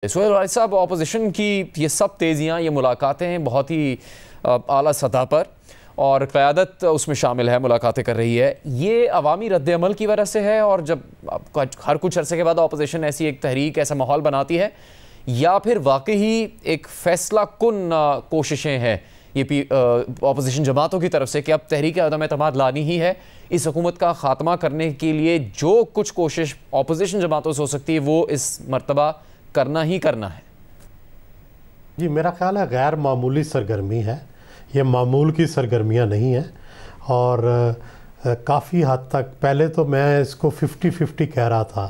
सोहेल वालिद साहब, अपोजिशन की ये सब तेज़ियाँ, ये मुलाकातें बहुत ही आला सतह पर और क़यादत उसमें शामिल है, मुलाकातें कर रही है। ये अवामी रद्द-ए-अमल की वजह से है और जब हर कुछ अरसे के बाद अपोजिशन ऐसी एक तहरीक, ऐसा माहौल बनाती है, या फिर वाकई एक फ़ैसला कुन कोशिशें हैं ये अपोजिशन जमातों की तरफ से कि अब तहरीक अदम एतमाद लानी ही है, इस हुकूमत का ख़ात्मा करने के लिए जो कुछ कोशिश अपोजिशन जमातों से हो सकती है वो इस मरतबा करना ही करना है? जी, मेरा ख़्याल है गैर मामूली सरगर्मी है, ये मामूल की सरगर्मियाँ नहीं हैं। और काफ़ी हद तक पहले तो मैं इसको 50-50 कह रहा था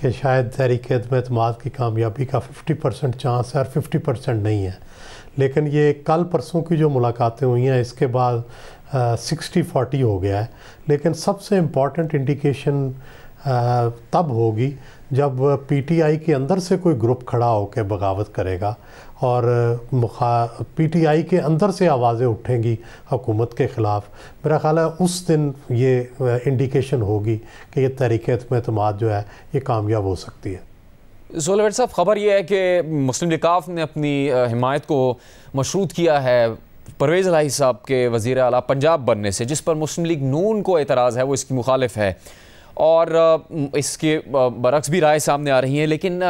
कि शायद तहरीक अदम एतमाद की कामयाबी का 50% चांस है और 50% नहीं है। लेकिन ये कल परसों की जो मुलाकातें हुई हैं इसके बाद 60-40 हो गया है। लेकिन सबसे इम्पॉर्टेंट इंडिकेशन तब होगी जब पीटीआई के अंदर से कोई ग्रुप खड़ा होकर बगावत करेगा और पीटीआई के अंदर से आवाज़ें उठेंगी हुकूमत के ख़िलाफ़। मेरा ख़्याल है उस दिन ये इंडिकेशन होगी कि ये तहरीक एतमाद जो है ये कामयाब हो सकती है। सोहेल साहब, ख़बर यह है कि मुस्लिम लीग काफ ने अपनी हिमायत को मशरूत किया है परवेज़ इलाही साहब के वज़ीर आला पंजाब बनने से, जिस पर मुस्लिम लीग नून को एतराज़ है, वो इसकी मुखालिफ है और इसके बरक्स भी राय सामने आ रही हैं। लेकिन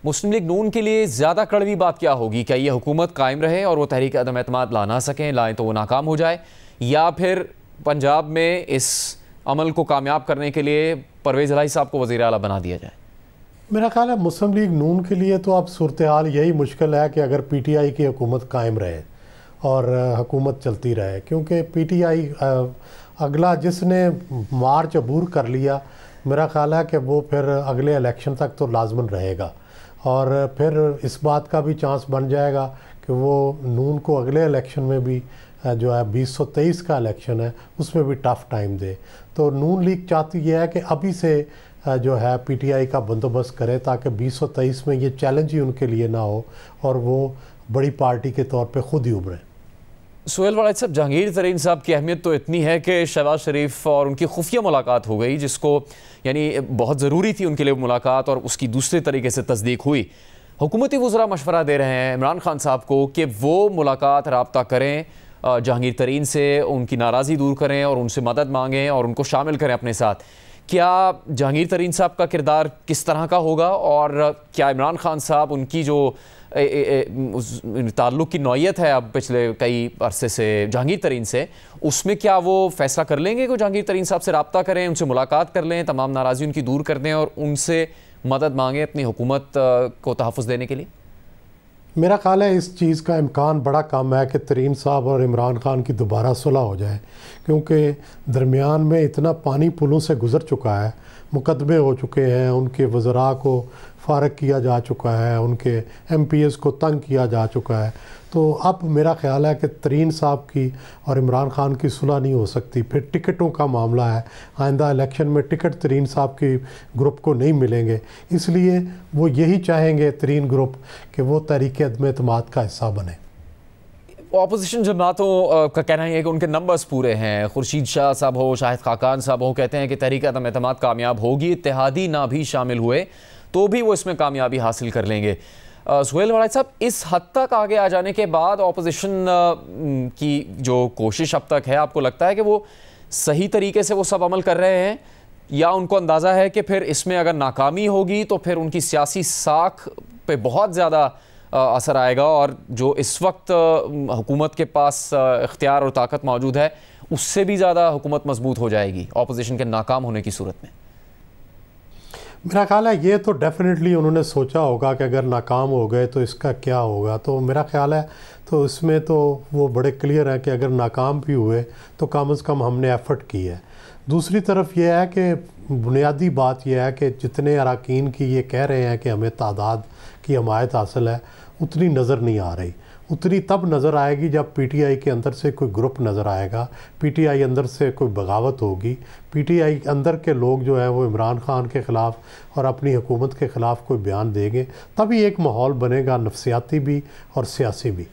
मुस्लिम लीग नून के लिए ज़्यादा कड़वी बात क्या होगी? क्या ये हुकूमत कायम रहे और वो तहरीक अदम एतमाद ला ना सकें, लाएँ तो वो नाकाम हो जाए, या फिर पंजाब में इस अमल को कामयाब करने के लिए परवेज़ इलाही साहब को वज़ीर आला बना दिया जाए? मेरा ख़्याल है मुस्लिम लीग नून के लिए तो अब सूरत हाल यही मुश्किल है कि अगर पीटीआई की हुकूमत कायम रहे और हुकूमत चलती रहे, क्योंकि पीटीआई अगला जिसने मार्च अबूर कर लिया, मेरा ख़्याल है कि वो फिर अगले इलेक्शन तक तो लाजमन रहेगा। और फिर इस बात का भी चांस बन जाएगा कि वो नून को अगले इलेक्शन में भी जो है 2023 का इलेक्शन है उसमें भी टफ़ टाइम दे। तो नून लीग चाहती है कि अभी से जो है पीटीआई का बंदोबस्त करे ताकि 2023 में ये चैलेंज ही उनके लिए ना हो और वो बड़ी पार्टी के तौर पे ख़ुद ही उभरें। सोहेल वालिद साहब, जहांगीर तरीन साहब की अहमियत तो इतनी है कि शहबाज शरीफ और उनकी खुफिया मुलाकात हो गई, जिसको यानी बहुत ज़रूरी थी उनके लिए मुलाकात, और उसकी दूसरे तरीके से तस्दीक हुई। हुकूमती वज़रा मशवरा दे रहे हैं इमरान खान साहब को कि वो मुलाकात राब्ता करें जहांगीर तरीन से, उनकी नाराज़ी दूर करें और उनसे मदद मांगें और उनको शामिल करें अपने साथ। क्या जहांगीर तरीन साहब का किरदार किस तरह का होगा और क्या इमरान खान साहब उनकी जो ताल्लुक़ की नौयत है अब पिछले कई अरसे से जहांगीर तरीन से, उसमें क्या वो फ़ैसला कर लेंगे कि जहांगीर तरीन साहब से रब्ता करें, उनसे मुलाकात कर लें, तमाम नाराज़ी उनकी दूर कर दें और उनसे मदद मांगें अपनी हुकूमत को तहफ़्फ़ुज़ देने के लिए? मेरा ख़्याल है इस चीज़ का इम्कान बड़ा कम है कि तरीन साहब और इमरान खान की दोबारा सुलह हो जाए, क्योंकि दरमियान में इतना पानी पुलों से गुज़र चुका है, मुकदमे हो चुके हैं, उनके वज़रा को फ़ारग किया जा चुका है, उनके MPs को तंग किया जा चुका है। तो अब मेरा ख़्याल है कि तरीन साहब की और इमरान खान की सुलह नहीं हो सकती। फिर टिकटों का मामला है, आइंदा इलेक्शन में टिकट तरीन साहब की ग्रुप को नहीं मिलेंगे, इसलिए वो यही चाहेंगे तरीन ग्रुप कि वो तहरीक अदम एतमाद का हिस्सा बने। अपोजिशन जमातों का कहना है कि उनके नंबर्स पूरे हैं। खुर्शीद शाह साहब हो, शाहिद खाकान साहब हो, कहते हैं कि तहरीक अदम एतमाद कामयाब होगी, इत्तेहादी ना भी शामिल हुए तो भी वो इसमें कामयाबी हासिल कर लेंगे। सोहेल वालिद साहब, इस हद तक आगे आ जाने के बाद अपोजिशन की जो कोशिश अब तक है, आपको लगता है कि वो सही तरीके से वो सब अमल कर रहे हैं, या उनको अंदाज़ा है कि फिर इसमें अगर नाकामी होगी तो फिर उनकी सियासी साख पे बहुत ज़्यादा असर आएगा और जो इस वक्त हुकूमत के पास इख्तियार और ताकत मौजूद है उससे भी ज़्यादा हुकूमत मजबूत हो जाएगी अपोजिशन के नाकाम होने की सूरत में? मेरा ख्याल है ये तो डेफिनेटली उन्होंने सोचा होगा कि अगर नाकाम हो गए तो इसका क्या होगा। तो मेरा ख्याल है तो इसमें तो वो बड़े क्लियर है कि अगर नाकाम भी हुए तो कम से कम हमने एफ़र्ट की है। दूसरी तरफ ये है कि बुनियादी बात यह है कि जितने अरकान की ये कह रहे हैं कि हमें तादाद की हमायत हासिल है, उतनी नज़र नहीं आ रही। उतनी तब नज़र आएगी जब पीटीआई के अंदर से कोई ग्रुप नज़र आएगा, पीटीआई अंदर से कोई बगावत होगी, पीटीआई अंदर के लोग जो हैं वो इमरान खान के ख़िलाफ़ और अपनी हुकूमत के ख़िलाफ़ कोई बयान देंगे, तभी एक माहौल बनेगा नफसियाती भी और सियासी भी।